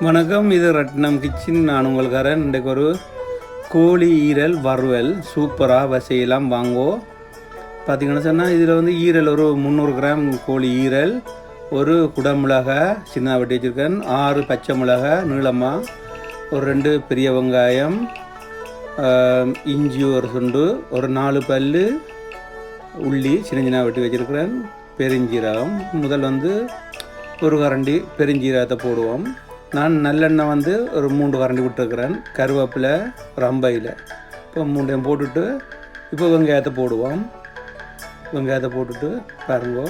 வணக்கம், இது ரட்னம் கிச்சன். நான் உங்களுக்காரன். இன்றைக்கு ஒரு கோழி ஈரல் வறுவல் சூப்பராக செய்யலாம் வாங்கோ. பார்த்திங்கன்னா சொன்னால் இதில் வந்து ஈரல் ஒரு 300 கிராம் கோழி ஈரல், ஒரு குடமிளகா சின்ன வெட்டி வச்சுருக்கேன், 6 பச்சை மிளகா நீளமாக, ஒரு 2 பெரிய வெங்காயம், இஞ்சி ஒரு துண்டு, ஒரு 4 பல் உள்ளி சின்ன சின்ன வெட்டி வச்சுருக்கிறேன், பெருஞ்சீரகம். முதல் வந்து ஒரு கரண்டி பெருஞ்சீரகத்தை போடுவோம். நான் நல்லெண்ணெய் வந்து ஒரு 3 கரண்டி விட்டுருக்கிறேன், கருவேப்பிலை ரம்பையில். இப்போ 3 போட்டுட்டு இப்போ வெங்காயத்தை போடுவோம். வெங்காயத்தை போட்டுட்டு பாருங்க.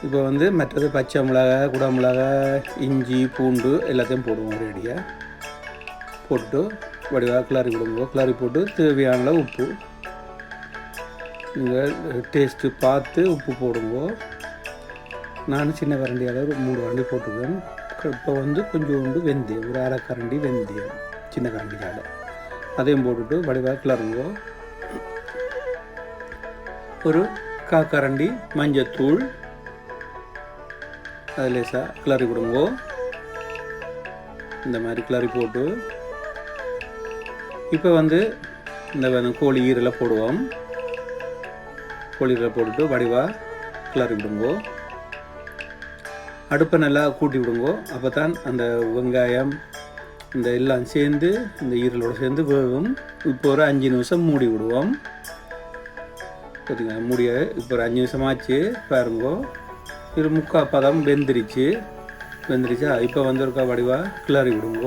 இப்போ வந்து மற்றது பச்சை மிளகாய், குடமிளகாய், இஞ்சி, பூண்டு எல்லாத்தையும் போடுவோம். ரெடியாக போட்டுட்டு வடிவாக கிளறி விடுங்க. கிளறி போட்டு தேவையான உப்பு நீங்கள் டேஸ்ட்டு பார்த்து உப்பு போடுங்க. நான் சின்ன கரண்டியால் ஒரு 3 கரண்டி போட்டுருக்கேன். இப்போ வந்து கொஞ்சோண்டு வெந்தயம், ஒரு 1/2 கரண்டி வெந்தயம் சின்ன கரண்டியால் அதையும் போட்டுட்டு வடிவாக கிளறுங்க. ஒரு 1/4 கரண்டி மஞ்சத்தூள் அது லேசாக கிளறி விடுங்க. இந்த மாதிரி கிளறி போட்டு இப்போ வந்து இந்த கோழி ஈரலை போடுவோம். கோழி ஈரலை போட்டுட்டு வடிவாக கிளறி விடுங்க. அடுப்பை நல்லா கூட்டி விடுங்க. அப்போ தான் அந்த வெங்காயம் இந்த எல்லாம் சேர்ந்து இந்த ஈரலோடு சேர்ந்து வேகும். இப்போ ஒரு 5 நிமிஷம் மூடி விடுவோம். பார்த்தீங்கன்னா மூடிய இப்போ ஒரு 5 நிமிஷம் ஆச்சு பாருங்க. இது 3/4 பதம் வெந்துருச்சா. இப்போ வந்து ஒரு வடிவாக கிளறி விடுங்க.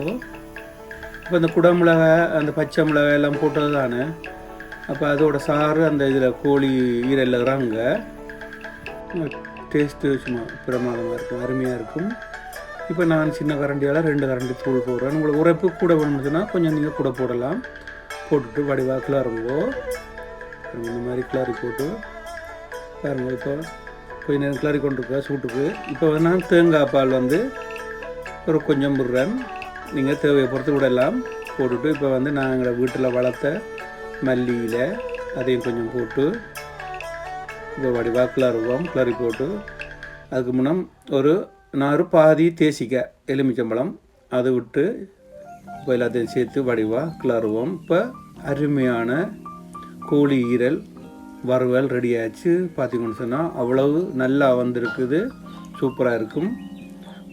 இப்போ இந்த குடமிளகாய், அந்த பச்சை மிளகாய் எல்லாம் போட்டது தானே, அப்போ அதோட சாறு அந்த இதில் கோழி ஈரலில் இருக்கிறாங்க. டேஸ்ட்டு சும்மா பிரமாதமாக இருக்கும், அருமையாக இருக்கும். இப்போ நான் சின்ன கரண்டியால் 2 கரண்டி தூள் போடுறேன். உங்களுக்கு உரைப்பு கூட வேணும்னா கொஞ்சம் நீங்கள் கூட போடலாம். போட்டுட்டு வடிவாக கிளறுங்கோ. இந்த மாதிரி கிளறி போட்டு பாருங்க. இப்போ கொஞ்சம் நேரம் கிளறி கொண்டிருக்க சூட்டுக்கு. இப்போ நான் தேங்காய் பால் வந்து ஒரு கொஞ்சம் விடுறேன். நீங்கள் தேவையை பொறுத்து விடலாம். போட்டுட்டு இப்போ வந்து நான் எங்களை வீட்டில் வளர்த்த மல்லியில் அதையும் கொஞ்சம் போட்டு இப்போ வடிவாக கிளறி போட்டு அதுக்கு முன்னம் நான் ஒரு பாதி தேசிக்காய் எலுமிச்சம்பழம் அதை விட்டு இப்போ எல்லாத்தையும் சேர்த்து வடிவாக கிளறுவோம். இப்போ அருமையான கோழி ஈரல் வறுவல் ரெடி ஆச்சு. பார்த்திங்கன்னு சொன்னால் அவ்வளவு நல்லா வந்திருக்குது, சூப்பராக இருக்கும்.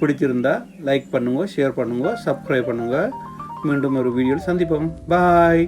பிடிச்சிருந்தா லைக் பண்ணுங்க, ஷேர் பண்ணுங்க, சப்ஸ்கிரைப் பண்ணுங்கள். மீண்டும் ஒரு வீடியோவில் சந்திப்போம். பாய்.